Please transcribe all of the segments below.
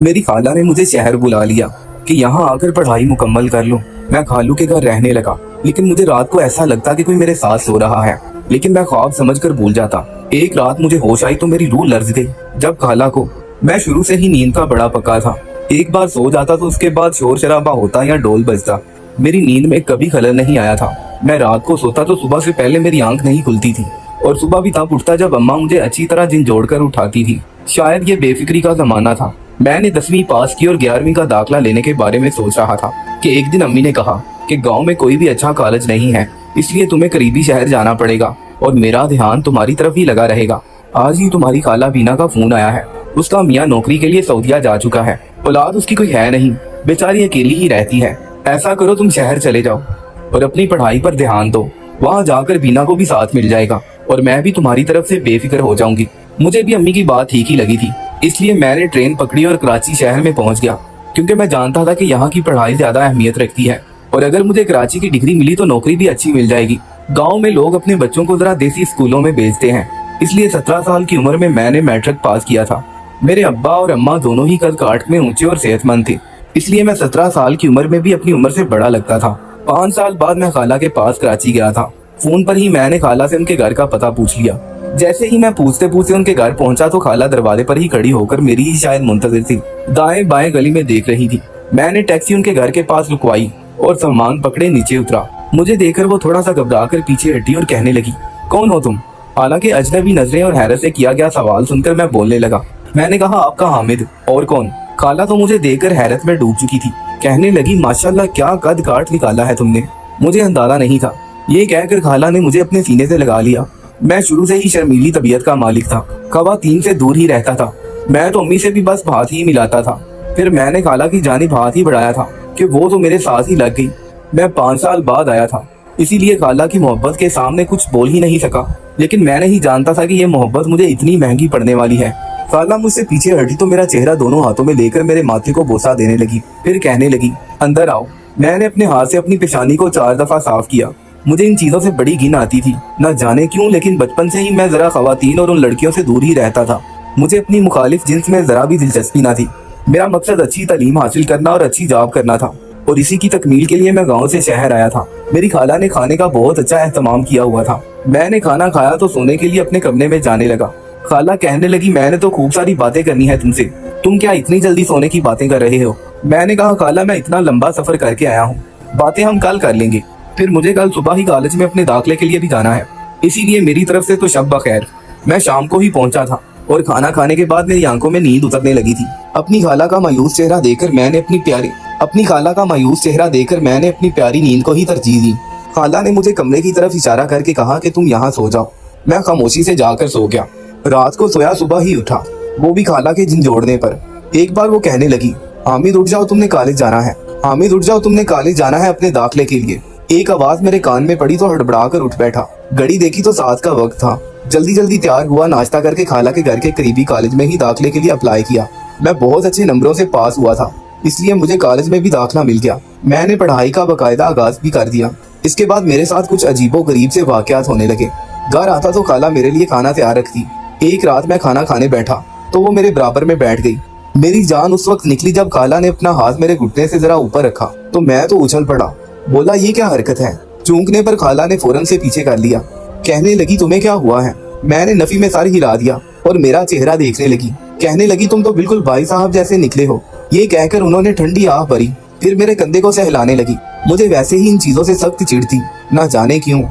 मेरी खाला ने मुझे शहर बुला लिया कि यहाँ आकर पढ़ाई मुकम्मल कर लूं। मैं खालू के घर रहने लगा, लेकिन मुझे रात को ऐसा लगता कि कोई मेरे साथ सो रहा है, लेकिन मैं ख्वाब समझकर भूल जाता। एक रात मुझे होश आई तो मेरी रूह लर्ज गई। जब खाला को, मैं शुरू से ही नींद का बड़ा पक्का था, एक बार सो जाता तो उसके बाद शोर शराबा होता या डोल बजता। मेरी नींद में कभी खलल नहीं आया था। मैं रात को सोता तो सुबह से पहले मेरी आंख नहीं खुलती थी, और सुबह भी तब उठता जब अम्मा मुझे अच्छी तरह झिंझोड़ कर उठाती थी। शायद ये बेफिक्री का जमाना था। मैंने 10वीं पास की और 11वीं का दाखिला लेने के बारे में सोच रहा था कि एक दिन अम्मी ने कहा कि गांव में कोई भी अच्छा कॉलेज नहीं है, इसलिए तुम्हें करीबी शहर जाना पड़ेगा और मेरा ध्यान तुम्हारी तरफ ही लगा रहेगा। आज ही तुम्हारी खाला बीना का फोन आया है। उसका मियाँ नौकरी के लिए सऊदीया जा चुका है, औलाद उसकी कोई है नहीं, बेचारी अकेली ही रहती है। ऐसा करो तुम शहर चले जाओ और अपनी पढ़ाई पर ध्यान दो। वहाँ जाकर बीना को भी साथ मिल जाएगा और मैं भी तुम्हारी तरफ से बेफिक्र हो जाऊंगी। मुझे भी अम्मी की बात ठीक ही लगी थी, इसलिए मैंने ट्रेन पकड़ी और कराची शहर में पहुंच गया, क्योंकि मैं जानता था कि यहाँ की पढ़ाई ज्यादा अहमियत रखती है और अगर मुझे कराची की डिग्री मिली तो नौकरी भी अच्छी मिल जाएगी। गाँव में लोग अपने बच्चों को जरा देसी स्कूलों में भेजते हैं, इसलिए 17 साल की उम्र में मैंने मैट्रिक पास किया था। मेरे अब्बा और अम्मा दोनों ही कद काठ में ऊंचे और सेहतमंद थे, इसलिए मैं 17 साल की उम्र में भी अपनी उम्र से बड़ा लगता था। 5 साल बाद मैं खाला के पास कराची गया था। फोन पर ही मैंने खाला से उनके घर का पता पूछ लिया। जैसे ही मैं पूछते पूछते उनके घर पहुंचा तो खाला दरवाजे पर ही खड़ी होकर मेरी ही शायद मुंतजिर थी। दाएं बाएं गली में देख रही थी। मैंने टैक्सी उनके घर के पास रुकवाई और सामान पकड़े नीचे उतरा। मुझे देखकर वो थोड़ा सा घबरा कर पीछे हटी और कहने लगी, कौन हो तुम? हालांकि अजनबी नजरें और हैरत से किया गया सवाल सुनकर मैं बोलने लगा। मैंने कहा, आपका हामिद। और कौन? खाला तो मुझे देखकर हैरत में डूब चुकी थी। कहने लगी, माशाल्लाह क्या कद काट निकाला है तुमने, मुझे अंदाजा नहीं था। ये कहकर खाला ने मुझे अपने सीने से लगा लिया। मैं शुरू से ही शर्मीली तबीयत का मालिक था, खवातीन से दूर ही रहता था। मैं तो अम्मी से भी बस हाथ ही मिलाता था। फिर मैंने खाला की जानिब हाथ ही बढ़ाया था कि वो तो मेरे साथ ही लग गई। मैं 5 साल बाद आया था, इसीलिए खाला की मोहब्बत के सामने कुछ बोल ही नहीं सका, लेकिन मैं नहीं जानता था कि ये मोहब्बत मुझे इतनी महंगी पड़ने वाली है। खाला मुझसे पीछे हटी तो मेरा चेहरा दोनों हाथों में लेकर मेरे माथे को बोसा देने लगी। फिर कहने लगी, अंदर आओ। मैंने अपने हाथ से अपनी पेशानी को 4 दफा साफ किया। मुझे इन चीजों से बड़ी घिन आती थी, न जाने क्यों, लेकिन बचपन से ही मैं जरा खवातीन और उन लड़कियों से दूर ही रहता था। मुझे अपनी मुखालिफ जिन्स में जरा भी दिलचस्पी न थी। मेरा मकसद अच्छी तालीम हासिल करना और अच्छी जॉब करना था, और इसी की तकमील के लिए मैं गाँव से शहर आया था। मेरी खाला ने खाने का बहुत अच्छा एहतमाम किया हुआ था। मैंने खाना खाया तो सोने के लिए अपने कमरे में जाने लगा। खाला कहने लगी, मैंने तो खूब सारी बातें करनी है तुमसे, तुम क्या इतनी जल्दी सोने की बातें कर रहे हो? मैंने कहा, खाला मैं इतना लंबा सफर करके आया हूँ, बातें हम कल कर लेंगे। फिर मुझे कल सुबह ही कॉलेज में अपने दाखिले के लिए भी जाना है, इसीलिए मेरी तरफ से तो शब बखैर। मैं शाम को ही पहुंचा था और खाना खाने के बाद मेरी आंखों में नींद उतरने लगी थी। अपनी खाला का मायूस चेहरा देखकर मैंने अपनी प्यारी नींद को ही तरजीह दी। खाला ने मुझे कमरे की तरफ इशारा करके कहा कि तुम यहाँ सो जाओ। मैं खामोशी से जाकर सो गया। रात को सोया, सुबह ही उठा, वो भी खाला के झिंझोड़ने पर। एक बार वो कहने लगी, हामिद उठ जाओ, तुमने कॉलेज जाना है। हामिद उठ जाओ, तुमने कॉलेज जाना है अपने दाखिले के लिए। एक आवाज मेरे कान में पड़ी तो हड़बड़ा कर उठ बैठा। घड़ी देखी तो 7 का वक्त था। जल्दी जल्दी तैयार हुआ, नाश्ता करके खाला के घर के करीबी कॉलेज में ही दाखिले के लिए अप्लाई किया। मैं बहुत अच्छे नंबरों से पास हुआ था, इसलिए मुझे कॉलेज में भी दाखिला मिल गया। मैंने पढ़ाई का बाकायदा आगाज भी कर दिया। इसके बाद मेरे साथ कुछ अजीबो गरीब से वाकयात होने लगे। घर आता तो खाला मेरे लिए खाना तैयार रखती। एक रात मैं खाना खाने बैठा तो वो मेरे बराबर में बैठ गई। मेरी जान उस वक्त निकली जब खाला ने अपना हाथ मेरे घुटने से जरा ऊपर रखा तो मैं तो उछल पड़ा। बोला, ये क्या हरकत है? चूकने पर खाला ने फौरन से पीछे कर लिया। कहने लगी, तुम्हें क्या हुआ है? मैंने नफी में सर हिला दिया और मेरा चेहरा देखने लगी। कहने लगी, तुम तो बिल्कुल भाई साहब जैसे निकले हो। ये कहकर उन्होंने ठंडी आह भरी, फिर मेरे कंधे को सहलाने लगी। मुझे वैसे ही इन चीजों से सख्त चिढ़ थी, ना जाने क्यों,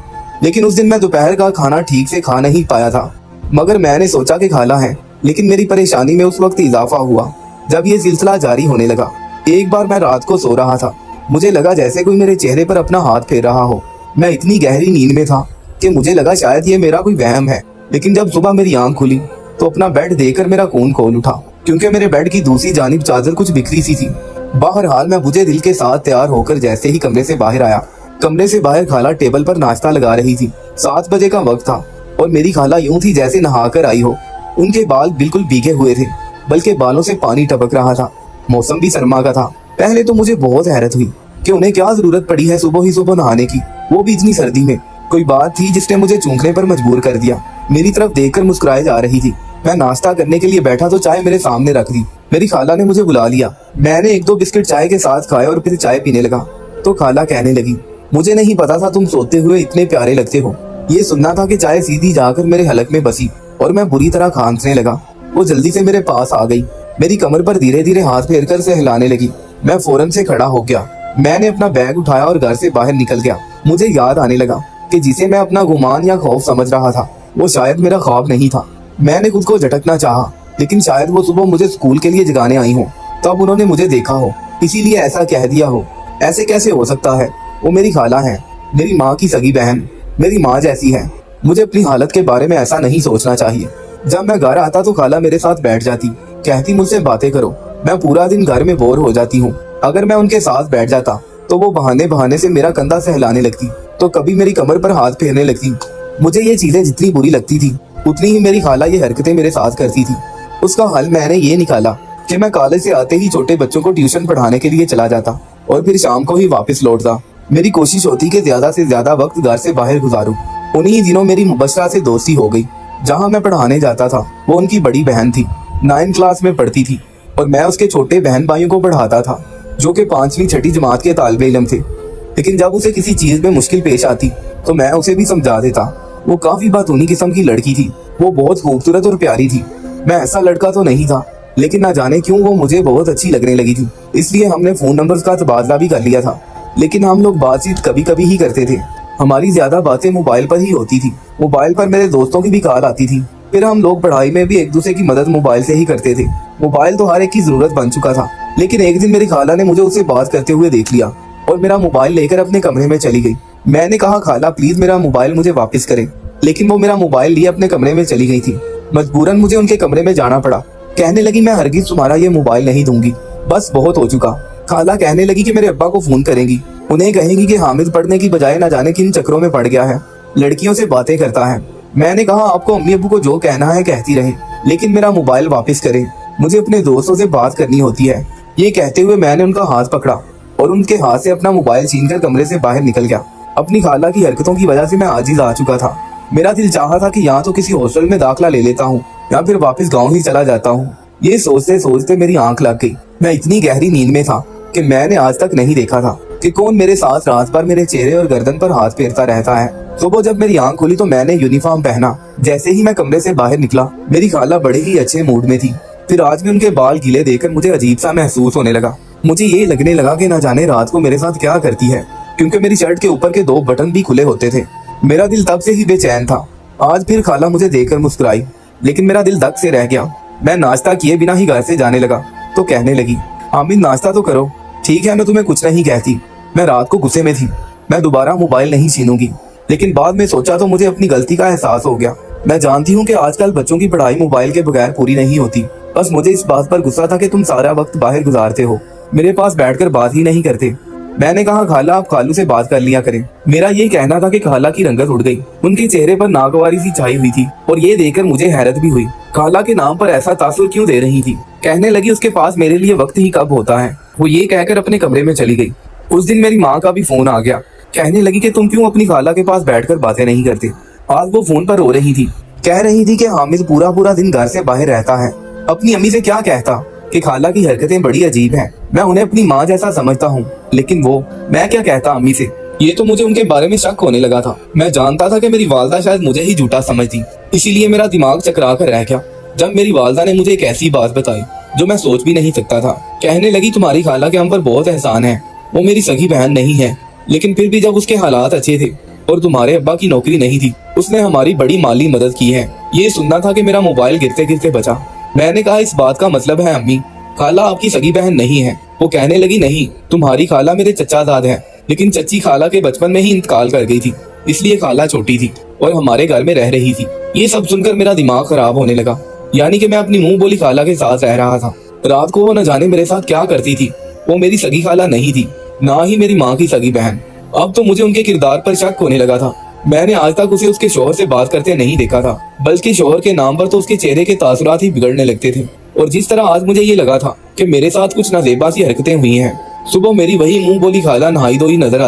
लेकिन उस दिन मैं दोपहर का खाना ठीक से खा नहीं पाया था। मगर मैंने सोचा कि खाला है, लेकिन मेरी परेशानी में उस वक्त इजाफा हुआ जब ये सिलसिला जारी होने लगा। एक बार मैं रात को सो रहा था, मुझे लगा जैसे कोई मेरे चेहरे पर अपना हाथ फेर रहा हो। मैं इतनी गहरी नींद में था कि मुझे लगा शायद ये मेरा कोई वहम है, लेकिन जब सुबह मेरी आंख खुली तो अपना बेड देखकर मेरा खून खोल उठा, क्योंकि मेरे बेड की दूसरी जानिब चादर कुछ बिखरी सी थी। बहरहाल मैं बुझे दिल के साथ तैयार होकर जैसे ही कमरे से बाहर आया, कमरे से बाहर खाला टेबल पर नाश्ता लगा रही थी। 7 बजे का वक्त था और मेरी खाला यूं थी जैसे नहाकर आई हो। उनके बाल बिल्कुल भीगे हुए थे, बल्कि बालों से पानी टपक रहा था। मौसम भी सरमा का था। पहले तो मुझे बहुत हैरत हुई कि उन्हें क्या जरूरत पड़ी है सुबह ही सुबह नहाने की, वो भी इतनी सर्दी में। कोई बात थी जिसने मुझे चूकने पर मजबूर कर दिया। मेरी तरफ देखकर मुस्कुराए जा रही थी। मैं नाश्ता करने के लिए बैठा तो चाय मेरे सामने रख दी। मेरी खाला ने मुझे बुला लिया। मैंने 1-2 बिस्किट चाय के साथ खाए और फिर चाय पीने लगा तो खाला कहने लगी, मुझे नहीं पता था तुम सोते हुए इतने प्यारे लगते हो। ये सुनना था कि चाय सीधी जाकर मेरे हलक में बसी और मैं बुरी तरह खांसने लगा। वो जल्दी से मेरे पास आ गई, मेरी कमर पर धीरे धीरे हाथ फेरकर से हिलाने लगी। मैं फौरन से खड़ा हो गया। मैंने अपना बैग उठाया और घर से बाहर निकल गया। मुझे याद आने लगा कि जिसे मैं अपना गुमान या खौफ समझ रहा था वो शायद मेरा ख्वाब नहीं था। मैंने खुद को झटकना चाहा, लेकिन शायद वो सुबह मुझे स्कूल के लिए जगाने आई हो, तब उन्होंने मुझे देखा हो, इसीलिए ऐसा कह दिया हो। ऐसे कैसे हो सकता है? वो मेरी खाला है, मेरी माँ की सगी बहन, मेरी माँ जैसी है। मुझे अपनी हालत के बारे में ऐसा नहीं सोचना चाहिए। जब मैं घर आता तो खाला मेरे साथ बैठ जाती, कहती मुझसे बातें करो। मैं पूरा दिन घर में बोर हो जाती हूँ। अगर मैं उनके साथ बैठ जाता तो वो बहाने बहाने से मेरा कंधा सहलाने लगती, तो कभी मेरी कमर पर हाथ फेरने लगती। मुझे ये चीजें जितनी बुरी लगती थी उतनी ही मेरी खाला ये हरकतें मेरे साथ करती थी। उसका हल मैंने ये निकाला कि मैं कॉलेज से आते ही छोटे बच्चों को ट्यूशन पढ़ाने के लिए चला जाता और फिर शाम को ही वापस लौटता। मेरी कोशिश होती कि ज्यादा से ज्यादा वक्त घर से बाहर गुजारूं। उन्हीं दिनों मेरी मुबशरा से दोस्ती हो गई। जहाँ मैं पढ़ाने जाता था वो उनकी बड़ी बहन थी, 9th क्लास में पढ़ती थी और मैं उसके छोटे बहन भाइयों को पढ़ाता था जो कि 5वीं-6ठी जमात के तालिबे इल्म थे। लेकिन जब उसे किसी चीज में मुश्किल पेश आती तो मैं उसे भी समझा देता। वो काफी बातूनी किस्म की लड़की थी। वो बहुत खूबसूरत और प्यारी थी। मैं ऐसा लड़का तो नहीं था, लेकिन ना जाने क्यों वो मुझे बहुत अच्छी लगने लगी थी। इसलिए हमने फोन नंबर्स का तबादला भी कर लिया था। लेकिन हम लोग बातचीत कभी कभी ही करते थे। हमारी ज्यादा बातें मोबाइल पर ही होती थी। मोबाइल पर मेरे दोस्तों की भी कॉल आती थी। फिर हम लोग पढ़ाई में भी एक दूसरे की मदद मोबाइल से ही करते थे। मोबाइल तो हर एक की जरूरत बन चुका था। लेकिन एक दिन मेरी खाला ने मुझे उससे बात करते हुए देख लिया और मेरा मोबाइल लेकर अपने कमरे में चली गई। मैंने कहा, खाला प्लीज मेरा मोबाइल मुझे वापस करें। लेकिन वो मेरा मोबाइल लिए अपने कमरे में चली गई थी। मजबूरन मुझे उनके कमरे में जाना पड़ा। कहने लगी, मैं हरगिज तुम्हारा ये मोबाइल नहीं दूंगी, बस बहुत हो चुका। खाला कहने लगी कि मेरे अब्बा को फोन करेंगी, उन्हें कहेंगी कि हामिद पढ़ने की बजाय न जाने किन चक्रों में पड़ गया है, लड़कियों से बातें करता है। मैंने कहा, आपको अम्मी अब्बू को जो कहना है कहती रहे, लेकिन मेरा मोबाइल वापस करें, मुझे अपने दोस्तों से बात करनी होती है। ये कहते हुए मैंने उनका हाथ पकड़ा और उनके हाथ से अपना मोबाइल छीनकर कमरे से बाहर निकल गया। अपनी खाला की हरकतों की वजह से मैं आजिज आ चुका था। मेरा दिल चाहा था कि या तो किसी हॉस्टल में दाखिला ले लेता हूँ या फिर वापस गाँव ही चला जाता हूँ। ये सोचते सोचते मेरी आंख लग गई। मैं इतनी गहरी नींद में था कि मैंने आज तक नहीं देखा था कि कौन मेरे साथ रात भर मेरे चेहरे और गर्दन पर हाथ फेरता रहता है। सुबह जब मेरी आंख खुली तो मैंने यूनिफॉर्म पहना। जैसे ही मैं कमरे से बाहर निकला मेरी खाला बड़े ही अच्छे मूड में थी। फिर आज भी उनके बाल गीले देखकर मुझे अजीब सा महसूस होने लगा। मुझे ये लगने लगा कि न जाने रात को मेरे साथ क्या करती है, क्योंकि मेरी शर्ट के ऊपर के 2 बटन भी खुले होते थे। मेरा दिल तब से ही बेचैन था। आज फिर खाला मुझे देखकर मुस्कुराई, लेकिन मेरा दिल धक से रह गया। मैं नाश्ता किए बिना ही घर से जाने लगा तो कहने लगी, हामिद नाश्ता तो करो। ठीक है, मैं तुम्हें कुछ नहीं कहती। मैं रात को गुस्से में थी, मैं दोबारा मोबाइल नहीं छीनूंगी। लेकिन बाद में सोचा तो मुझे अपनी गलती का एहसास हो गया। मैं जानती हूँ कि आजकल बच्चों की पढ़ाई मोबाइल के बगैर पूरी नहीं होती। बस मुझे इस बात पर गुस्सा था कि तुम सारा वक्त बाहर गुजारते हो, मेरे पास बैठकर बात ही नहीं करते। मैंने कहा, खाला आप खालू से बात कर लिया करें। मेरा ये कहना था कि खाला की रंगत उड़ गई। उनके चेहरे पर नागवारी सी छाई हुई थी और ये देखकर मुझे हैरत भी हुई। खाला के नाम पर ऐसा तासुर क्यों दे रही थी? कहने लगी, उसके पास मेरे लिए वक्त ही कब होता है। वो ये कहकर अपने कमरे में चली गई। उस दिन मेरी माँ का भी फोन आ गया। कहने लगी कि तुम क्यों अपनी खाला के पास बैठकर बातें नहीं करते। आज वो फोन पर रो रही थी, कह रही थी कि हामिद पूरा पूरा दिन घर से बाहर रहता है। अपनी अम्मी से क्या कहता कि खाला की हरकतें बड़ी अजीब हैं। मैं उन्हें अपनी माँ जैसा समझता हूँ, लेकिन वो मैं क्या कहता अम्मी से। ये तो मुझे उनके बारे में शक होने लगा था। मैं जानता था कि मेरी वालदा शायद मुझे ही झूठा समझती, इसीलिए मेरा दिमाग चकरा कर रह गया जब मेरी वालदा ने मुझे एक ऐसी बात बताई जो मैं सोच भी नहीं सकता था। कहने लगी, तुम्हारी खाला के हम पर बहुत एहसान है। वो मेरी सगी बहन नहीं है, लेकिन फिर भी जब उसके हालात अच्छे थे और तुम्हारे अब्बा की नौकरी नहीं थी, उसने हमारी बड़ी माली मदद की है। ये सुनना था कि मेरा मोबाइल गिरते गिरते बचा। मैंने कहा, इस बात का मतलब है अम्मी, खाला आपकी सगी बहन नहीं है। वो कहने लगी, नहीं, तुम्हारी खाला मेरे चचा दाद है, लेकिन चच्ची खाला के बचपन में ही इंतकाल कर गई थी, इसलिए खाला छोटी थी और हमारे घर में रह रही थी। ये सब सुनकर मेरा दिमाग खराब होने लगा। यानी कि मैं अपनी मुंह बोली खाला के साथ रह रहा था। रात को वो न जाने मेरे साथ क्या करती थी। वो मेरी सगी खाला नहीं थी, ना ही मेरी माँ की सगी बहन। अब तो मुझे उनके किरदार पर शक होने लगा था। मैंने आज तक उसे उसके शोहर से बात करते नहीं देखा था, बल्कि शोहर के नाम पर तो उसके चेहरे के तासुरात ही बिगड़ने लगते थे। और जिस तरह आज मुझे ये लगा था कि मेरे साथ कुछ नाजेबा सी हरकतें हुई हैं। सुबह मेरी वही मुंह बोली खाला नहाई धोई नजर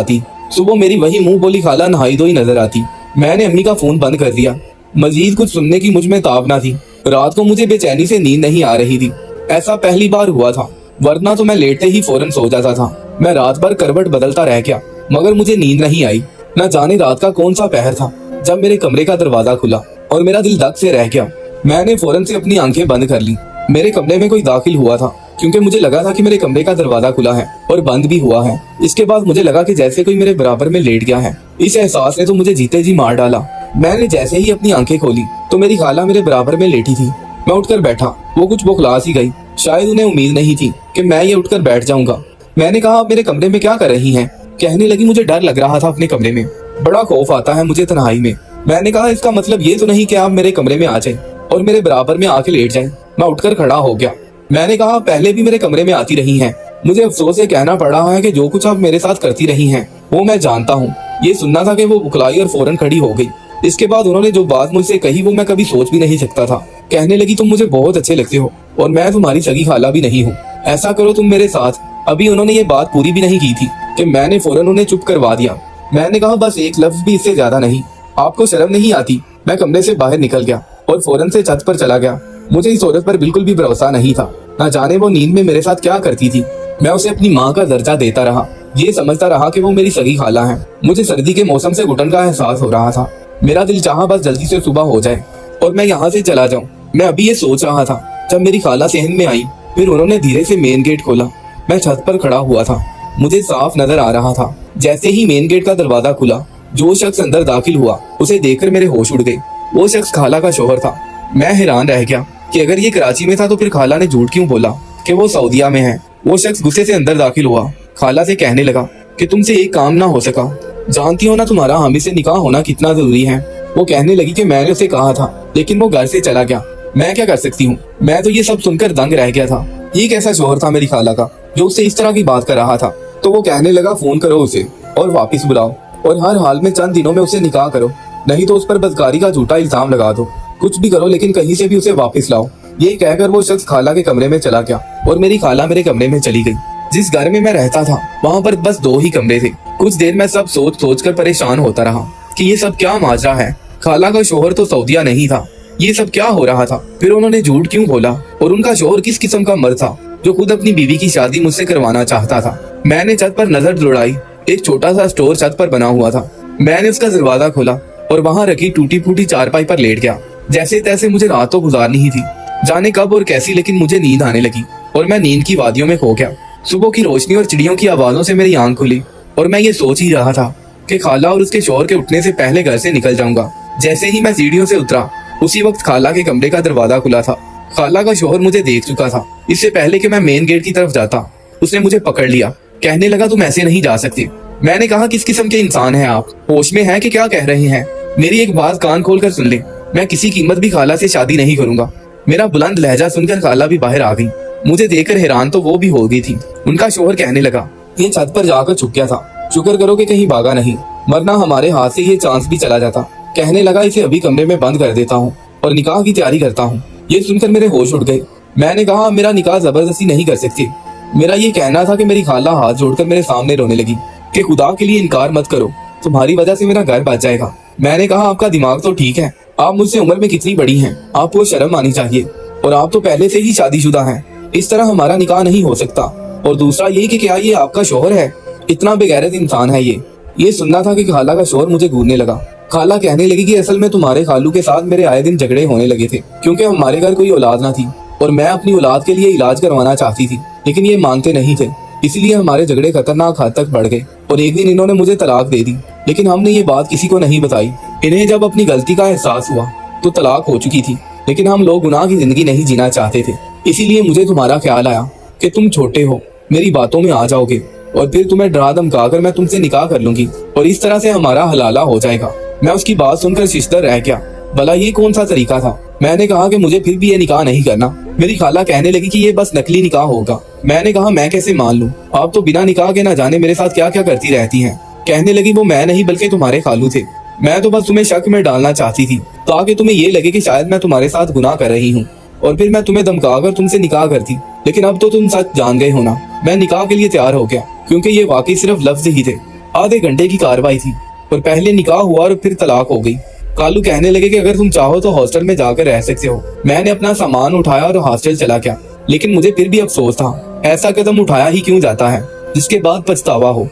आती। मैंने अम्मी का फोन बंद कर दिया। मजीद कुछ सुनने की मुझ में ताब ना थी। रात को मुझे बेचैनी से नींद नहीं आ रही थी। ऐसा पहली बार हुआ था, वरना तो मैं लेटते ही फौरन सो जाता था। मैं रात भर करवट बदलता रह गया, मगर मुझे नींद नहीं आई। न जाने रात का कौन सा पहर था जब मेरे कमरे का दरवाजा खुला और मेरा दिल धक से रह गया। मैंने फौरन से अपनी आंखें बंद कर ली। मेरे कमरे में कोई दाखिल हुआ था, क्योंकि मुझे लगा था कि मेरे कमरे का दरवाजा खुला है और बंद भी हुआ है। इसके बाद मुझे लगा कि जैसे कोई मेरे बराबर में लेट गया है। इस एहसास ने तो मुझे जीते जी मार डाला। मैंने जैसे ही अपनी आंखें खोली तो मेरी खाला मेरे बराबर में लेटी थी। मैं उठकर बैठा, वो कुछ बौखला सी गई। शायद उन्हें उम्मीद नहीं थी कि मैं ये उठकर बैठ जाऊंगा। मैंने कहा, आप मेरे कमरे में क्या कर रही हैं? कहने लगी, मुझे डर लग रहा था अपने कमरे में, बड़ा खौफ आता है मुझे तन्हाई में। मैंने कहा, इसका मतलब ये तो नहीं कि आप मेरे कमरे में आ जाए और मेरे बराबर में आके लेट जाएं। मैं उठकर खड़ा हो गया। मैंने कहा, पहले भी मेरे कमरे में आती रही हैं। मुझे अफसोस से कहना पड़ रहा है कि जो कुछ आप मेरे साथ करती रही हैं वो मैं जानता हूँ। ये सुनना था कि वो बुखलाई और फौरन खड़ी हो गई। इसके बाद उन्होंने जो बात मुझसे कही वो मैं कभी सोच भी नहीं सकता था। कहने लगी, तुम मुझे बहुत अच्छे लगते हो और मैं तुम्हारी सगी खाला भी नहीं हूँ। ऐसा करो तुम मेरे साथ। अभी उन्होंने ये बात पूरी भी नहीं की थी कि मैंने फौरन उन्हें चुप करवा दिया। मैंने कहा, बस एक लफ्ज भी इससे ज्यादा नहीं। आपको शर्म नहीं आती? मैं कमरे से बाहर निकल गया और फौरन से छत पर चला गया। मुझे इस औरत पर बिल्कुल भी भरोसा नहीं था। न जाने वो नींद में मेरे साथ क्या करती थी। मैं उसे अपनी माँ का दर्जा देता रहा, ये समझता रहा कि वो मेरी सगी खाला है। मुझे सर्दी के मौसम से घुटन का एहसास हो रहा था। मेरा दिल चाहा बस जल्दी से सुबह हो जाए और मैं यहाँ से चला जाऊँ। मैं अभी ये सोच रहा था जब मेरी खाला सहन में आई। फिर उन्होंने धीरे से मेन गेट खोला। मैं छत पर खड़ा हुआ था, मुझे साफ नजर आ रहा था। जैसे ही मेन गेट का दरवाजा खुला, जो शख्स अंदर दाखिल हुआ उसे देखकर मेरे होश उड़ गए। वो शख्स खाला का शोहर था। मैं हैरान रह गया कि अगर ये कराची में था तो फिर खाला ने झूठ क्यों बोला कि वो सऊदीया में है। वो शख्स गुस्से से अंदर दाखिल हुआ। खाला से कहने लगा कि तुमसे एक काम ना हो सका। जानती हो ना तुम्हारा हामी से निकाह होना कितना जरूरी है। वो कहने लगी कि मैंने उसे कहा था, लेकिन वो घर से चला गया। मैं क्या कर सकती हूँ? मैं तो ये सब सुनकर दंग रह गया था। ये कैसा शोहर था मेरी खाला का जो उससे इस तरह की बात कर रहा था। तो वो कहने लगा, फोन करो उसे और वापस बुलाओ और हर हाल में चंद दिनों में उसे निकाह करो, नहीं तो उस पर बदकारी का झूठा इल्जाम लगा दो। कुछ भी करो लेकिन कहीं से भी उसे वापस लाओ। ये कहकर वो शख्स खाला के कमरे में चला गया और मेरी खाला मेरे कमरे में चली गई। जिस घर में मैं रहता था वहाँ पर बस 2 ही कमरे थे। कुछ देर मैं सब सोच कर परेशान होता रहा कि ये सब क्या माजरा है। खाला का शोहर तो सऊदीया नहीं था, ये सब क्या हो रहा था? फिर उन्होंने झूठ क्यों बोला? और उनका शोहर किस किस्म का मर्द था जो खुद अपनी बीवी की शादी मुझसे करवाना चाहता था? मैंने छत पर नजर दौड़ाई। एक छोटा सा स्टोर छत पर बना हुआ था। मैंने उसका दरवाजा खोला और वहाँ रखी टूटी फूटी चारपाई पर लेट गया। जैसे तैसे मुझे रात तो गुजारनी ही थी, जाने कब और कैसी, लेकिन मुझे नींद आने लगी और मैं नींद की वादियों में खो गया। सुबह की रोशनी और चिड़ियों की आवाजों से मेरी आंख खुली और मैं ये सोच ही रहा था कि खाला और उसके शोहर के उठने से पहले घर से निकल जाऊंगा। जैसे ही मैं सीढ़ियों से उतरा, उसी वक्त खाला के कमरे का दरवाजा खुला था। खाला का शोहर मुझे देख चुका था। इससे पहले कि मैं मेन गेट की तरफ जाता, उसने मुझे पकड़ लिया। कहने लगा, तुम ऐसे नहीं जा सकते। मैंने कहा, किस किस्म के इंसान हैं आप? होश में हैं कि क्या कह रहे हैं? मेरी एक बात कान खोल कर सुन ले। मैं किसी कीमत भी खाला से शादी नहीं करूंगा। मेरा बुलंद लहजा सुनकर खाला भी बाहर आ गई। मुझे देखकर हैरान तो वो भी हो गई थी। उनका शोहर कहने लगा, ये छत पर जाकर छुप गया था, शुक्र करो कि कहीं भागा नहीं, वरना हमारे हाथ से ये चांस भी चला जाता। कहने लगा, इसे अभी कमरे में बंद कर देता हूँ और निकाह की तैयारी करता हूँ। ये सुनकर मेरे होश उड़ गए। मैंने कहा, मेरा निकाह जबरदस्ती नहीं कर सकती। मेरा ये कहना था कि मेरी खाला हाथ जोड़कर मेरे सामने रोने लगी कि खुदा के लिए इनकार मत करो, तुम्हारी वजह से मेरा घर बच जाएगा। मैंने कहा, आपका दिमाग तो ठीक है, आप मुझसे उम्र में कितनी बड़ी हैं, आपको शर्म आनी चाहिए और आप तो पहले से ही शादीशुदा हैं। इस तरह हमारा निकाह नहीं हो सकता। और दूसरा यही कि क्या ये आपका शोहर है? इतना बेगैरत इंसान है ये सुनना था कि खाला का शोहर मुझे घूरने लगा। खाला कहने लगी कि असल में तुम्हारे खालू के साथ मेरे आए दिन झगड़े होने लगे थे, क्योंकि हमारे घर कोई औलाद ना थी और मैं अपनी औलाद के लिए इलाज करवाना चाहती थी, लेकिन ये मानते नहीं थे। इसलिए हमारे झगड़े खतरनाक हद तक बढ़ गए और एक दिन इन्होंने मुझे तलाक दे दी। लेकिन हमने ये बात किसी को नहीं बताई। इन्हें जब अपनी गलती का एहसास हुआ तो तलाक हो चुकी थी, लेकिन हम लोग गुनाह की जिंदगी नहीं जीना चाहते थे। इसीलिए मुझे तुम्हारा ख्याल आया कि तुम छोटे हो, मेरी बातों में आ जाओगे और फिर तुम्हें डरा धमका कर मैं तुमसे निकाह कर लूंगी और इस तरह से हमारा हलाला हो जाएगा। मैं उसकी बात सुनकर शिश्तर रह गया। भला ये कौन सा तरीका था? मैंने कहा कि मुझे फिर भी ये निकाह नहीं करना। मेरी खाला कहने लगी कि ये बस नकली निकाह होगा। मैंने कहा, मैं कैसे मान लूं? आप तो बिना निकाह के ना जाने मेरे साथ क्या क्या करती रहती हैं। कहने लगी, वो मैं नहीं बल्कि तुम्हारे खालू थे। मैं तो बस तुम्हें शक में डालना चाहती थी ताकि तुम्हें ये लगे कि शायद मैं तुम्हारे साथ गुनाह कर रही हूँ और फिर मैं तुम्हें धमका कर तुमसे निकाह करती। लेकिन अब तो तुम सच जान गए हो ना। मैं निकाह के लिए तैयार हो गया क्योंकि ये वाकई सिर्फ लफ्ज ही थे। आधे घंटे की कार्रवाई थी और पहले निकाह हुआ और फिर तलाक हो गई। कालू कहने लगे कि अगर तुम चाहो तो हॉस्टल में जाकर रह सकते हो। मैंने अपना सामान उठाया और हॉस्टल चला गया, लेकिन मुझे फिर भी अफसोस था, ऐसा कदम उठाया ही क्यों जाता है जिसके बाद पछतावा हो।